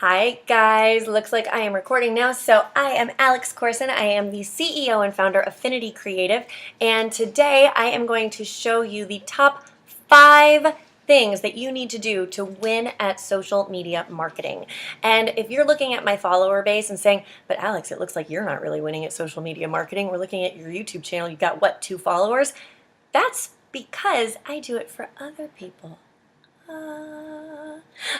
Hi guys, looks like I am recording now. So I am Alex Corson. I am the CEO and founder of Affinity Creative, and today I am going to show you the top 5 things that you need to do to win at social media marketing. And if you're looking at my follower base and saying, but Alex, it looks like you're not really winning at social media marketing. We're looking at your YouTube channel. You've got what, 2 followers? That's because I do it for other people.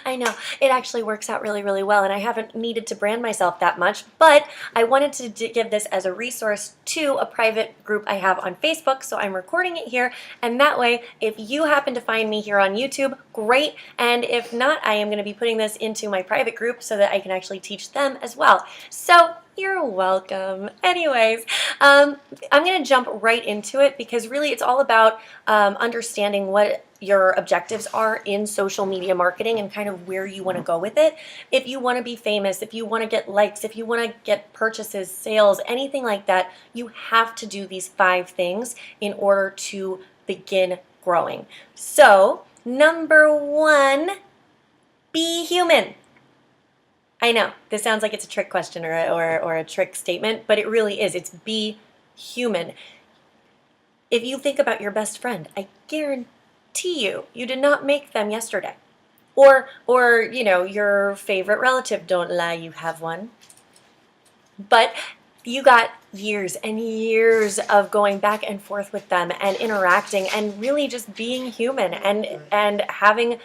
I know, it actually works out really, really well, and I haven't needed to brand myself that much, but I wanted to give this as a resource to a private group I have on Facebook, so I'm recording it here, and that way, if you happen to find me here on YouTube, great, and if not, I am going to be putting this into my private group so that I can actually teach them as well. So, you're welcome. Anyways, I'm going to jump right into it because really it's all about understanding what your objectives are in social media marketing and kind of where you want to go with it. If you want to be famous, if you want to get likes, if you want to get purchases, sales, anything like that, you have to do these 5 things in order to begin growing. So, number 1, be human. I know, this sounds like it's a trick question or a trick statement, but it really is. It's be human. If you think about your best friend, I guarantee you did not make them yesterday. Or you know, your favorite relative, don't lie, you have one. But you got years and years of going back and forth with them and interacting and really just being human and having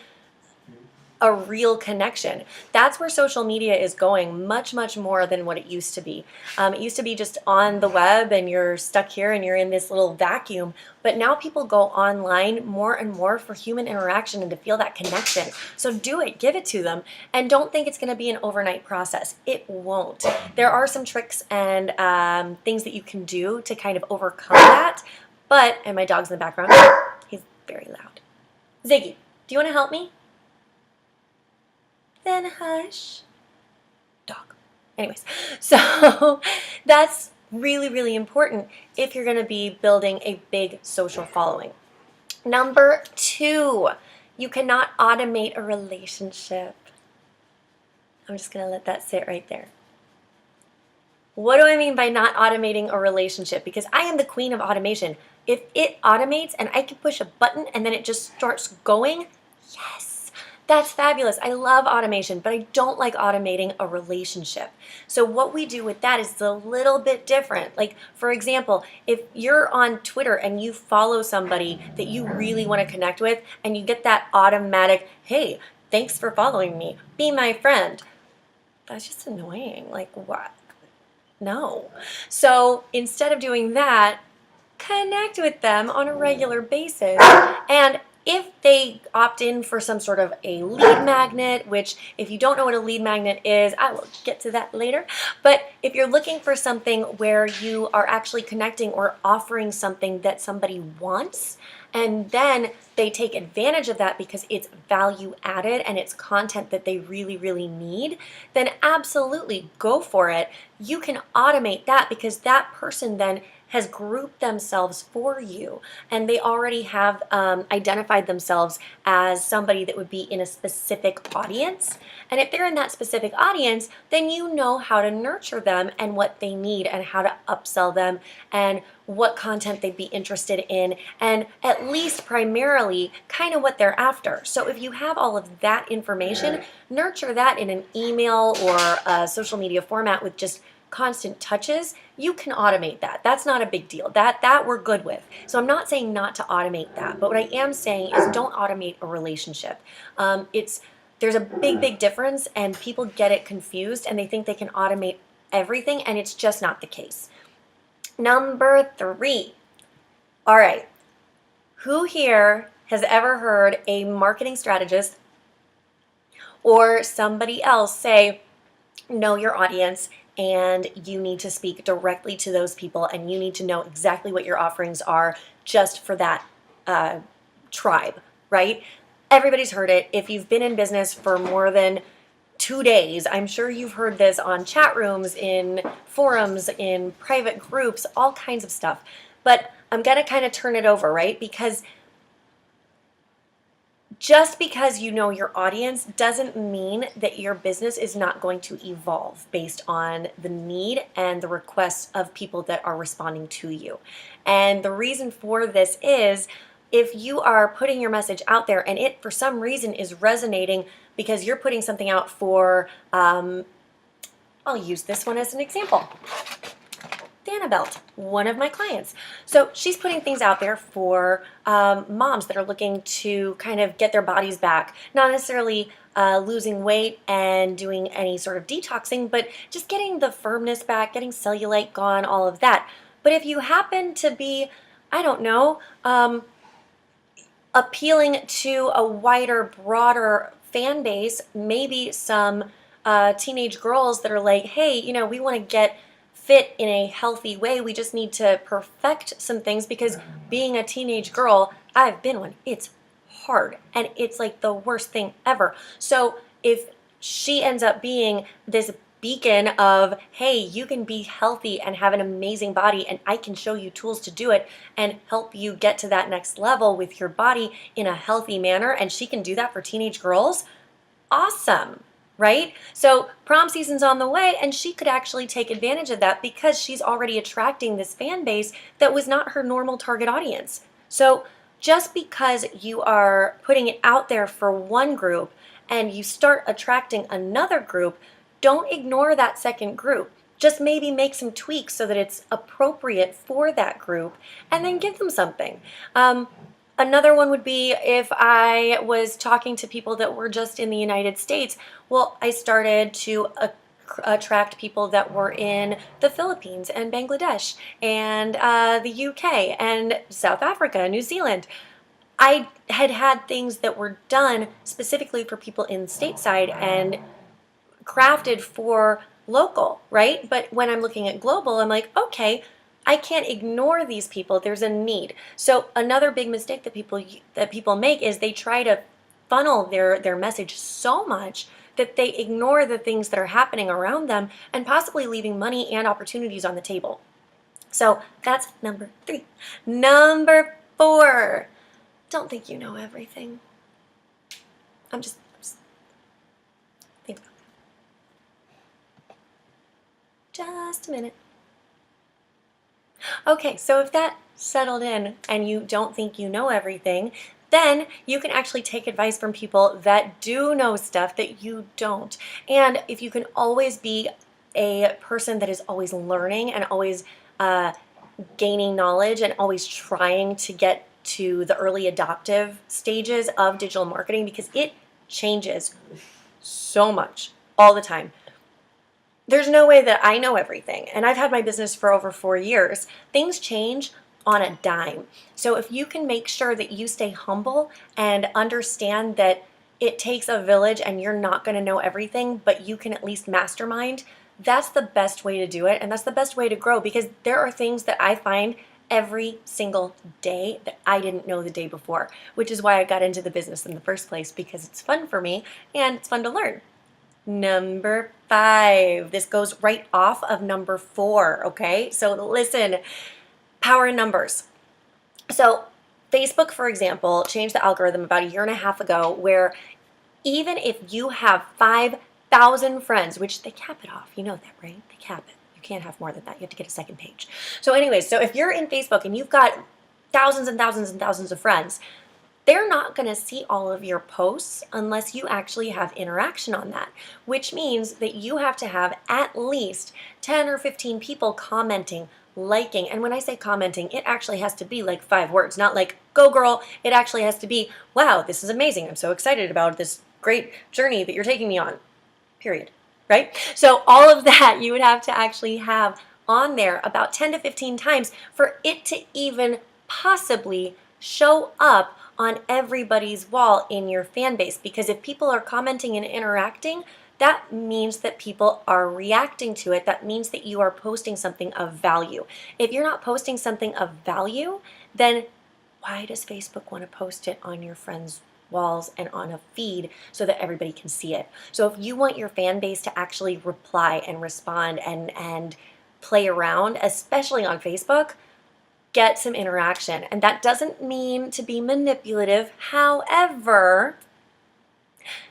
a real connection. That's where social media is going, much, much more than what it used to be. It used to be just on the web and you're stuck here and you're in this little vacuum, but now people go online more and more for human interaction and to feel that connection. So do it, give it to them, and don't think it's going to be an overnight process. It won't. There are some tricks and things that you can do to kind of overcome that, and my dog's in the background. He's very loud. Ziggy, do you want to help me? Then hush. Dog. Anyways, so that's really, really important if you're going to be building a big social following. Number 2, you cannot automate a relationship. I'm just going to let that sit right there. What do I mean by not automating a relationship? Because I am the queen of automation. If it automates and I can push a button and then it just starts going, yes. That's fabulous. I love automation, but I don't like automating a relationship. So what we do with that is a little bit different. Like, for example, if you're on Twitter and you follow somebody that you really want to connect with and you get that automatic, hey, thanks for following me, be my friend. That's just annoying. Like, what? No. So instead of doing that, connect with them on a regular basis, and if they opt in for some sort of a lead magnet, which if you don't know what a lead magnet is, I will get to that later, but if you're looking for something where you are actually connecting or offering something that somebody wants, and then they take advantage of that because it's value added and it's content that they really, really need, then absolutely go for it. You can automate that because that person then has grouped themselves for you and they already have identified themselves as somebody that would be in a specific audience. And if they're in that specific audience, then you know how to nurture them and what they need and how to upsell them and what content they'd be interested in, and at least primarily kind of what they're after. So if you have all of that information, nurture that in an email or a social media format with just constant touches. You can automate that. That's not a big deal. That we're good with. So I'm not saying not to automate that, but what I am saying is don't automate a relationship. There's a big difference, and people get it confused and they think they can automate everything, and it's just not the case. Number 3. All right. Who here has ever heard a marketing strategist or somebody else say, know your audience, and you need to speak directly to those people, and you need to know exactly what your offerings are just for that tribe, right? Everybody's heard it. If you've been in business for more than 2 days, I'm sure you've heard this on chat rooms, in forums, in private groups, all kinds of stuff. But I'm going to kind of turn it over, right? Because just because you know your audience doesn't mean that your business is not going to evolve based on the need and the requests of people that are responding to you. And the reason for this is if you are putting your message out there and it for some reason is resonating because you're putting something out for, I'll use this one as an example. Dana Belt, one of my clients. So she's putting things out there for moms that are looking to kind of get their bodies back, not necessarily losing weight and doing any sort of detoxing, but just getting the firmness back, getting cellulite gone, all of that. But if you happen to be, I don't know, appealing to a wider, broader fan base, maybe some teenage girls that are like, hey, you know, we want to get fit in a healthy way. We just need to perfect some things because being a teenage girl, I've been one. It's hard and it's like the worst thing ever. So if she ends up being this beacon of, hey, you can be healthy and have an amazing body and I can show you tools to do it and help you get to that next level with your body in a healthy manner, and she can do that for teenage girls, awesome. Right? So prom season's on the way and she could actually take advantage of that because she's already attracting this fan base that was not her normal target audience. So just because you are putting it out there for one group and you start attracting another group, don't ignore that second group. Just maybe make some tweaks so that it's appropriate for that group and then give them something. Another one would be if I was talking to people that were just in the United States. Well, I started to attract people that were in the Philippines and Bangladesh and the UK and South Africa, New Zealand. I had things that were done specifically for people in stateside and crafted for local, right? But when I'm looking at global, I'm like, okay, I can't ignore these people. There's a need. So another big mistake that people make is they try to funnel their message so much that they ignore the things that are happening around them and possibly leaving money and opportunities on the table. So that's number 3. Number 4, don't think you know everything. I'm just think about it. Just a minute. Okay, so if that settled in and you don't think you know everything, then you can actually take advice from people that do know stuff that you don't. And if you can always be a person that is always learning and always gaining knowledge and always trying to get to the early adoptive stages of digital marketing, because it changes so much all the time. There's no way that I know everything, and I've had my business for over 4 years. Things change on a dime. So if you can make sure that you stay humble and understand that it takes a village and you're not going to know everything, but you can at least mastermind, that's the best way to do it, and that's the best way to grow, because there are things that I find every single day that I didn't know the day before, which is why I got into the business in the first place, because it's fun for me and it's fun to learn. Number 5. This goes right off of number 4, okay? So listen, power in numbers. So Facebook, for example, changed the algorithm about 1.5 years ago, where even if you have 5,000 friends, which they cap it off, you know that, right? They cap it. You can't have more than that. You have to get a second page. So anyways, so if you're in Facebook and you've got thousands and thousands and thousands of friends, they're not going to see all of your posts unless you actually have interaction on that, which means that you have to have at least 10 or 15 people commenting, liking. And when I say commenting, it actually has to be like 5 words, not like, go girl. It actually has to be, wow, this is amazing. I'm so excited about this great journey that you're taking me on, period, right? So all of that you would have to actually have on there about 10 to 15 times for it to even possibly show up on everybody's wall in your fan base. Because if people are commenting and interacting, that means that people are reacting to it. That means that you are posting something of value. If you're not posting something of value, then why does Facebook want to post it on your friends' walls and on a feed so that everybody can see it? So if you want your fan base to actually reply and respond and play around, especially on Facebook, get some interaction. And that doesn't mean to be manipulative. However,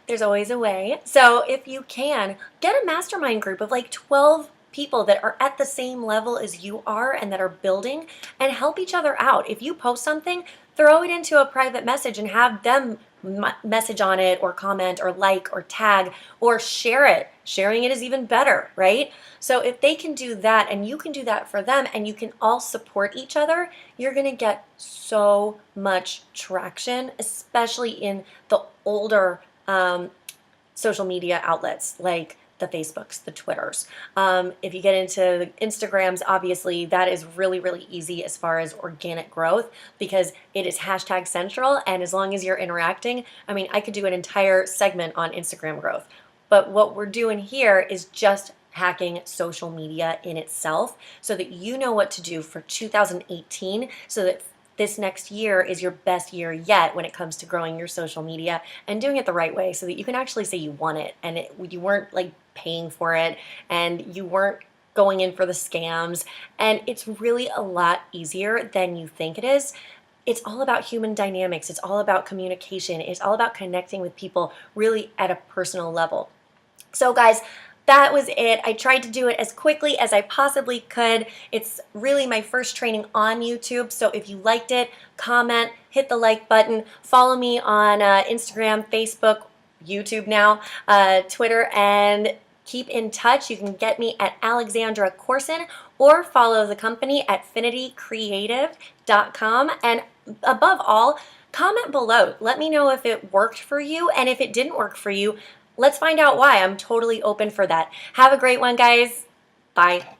there's always a way. So if you can, get a mastermind group of like 12 people that are at the same level as you are and that are building, and help each other out. If you post something, throw it into a private message and have them message on it or comment or like or tag or share it. Sharing it is even better, right? So if they can do that and you can do that for them and you can all support each other, you're going to get so much traction, especially in the older social media outlets like the Facebooks, the Twitters. If you get into the Instagrams, obviously that is really, really easy as far as organic growth because it is hashtag central. And as long as you're interacting, I mean, I could do an entire segment on Instagram growth. But what we're doing here is just hacking social media in itself so that you know what to do for 2018 so that this next year is your best year yet when it comes to growing your social media and doing it the right way so that you can actually say you want it and you weren't like paying for it and you weren't going in for the scams. And it's really a lot easier than you think it is. It's all about human dynamics. It's all about communication. It's all about connecting with people really at a personal level. So guys, that was it. I tried to do it as quickly as I possibly could. It's really my first training on YouTube. So if you liked it, comment, hit the like button, follow me on Instagram, Facebook, YouTube now, Twitter, and keep in touch. You can get me at Alexandra Corson or follow the company at FinityCreative.com. And above all, comment below. Let me know if it worked for you, and if it didn't work for you, let's find out why. I'm totally open for that. Have a great one, guys. Bye.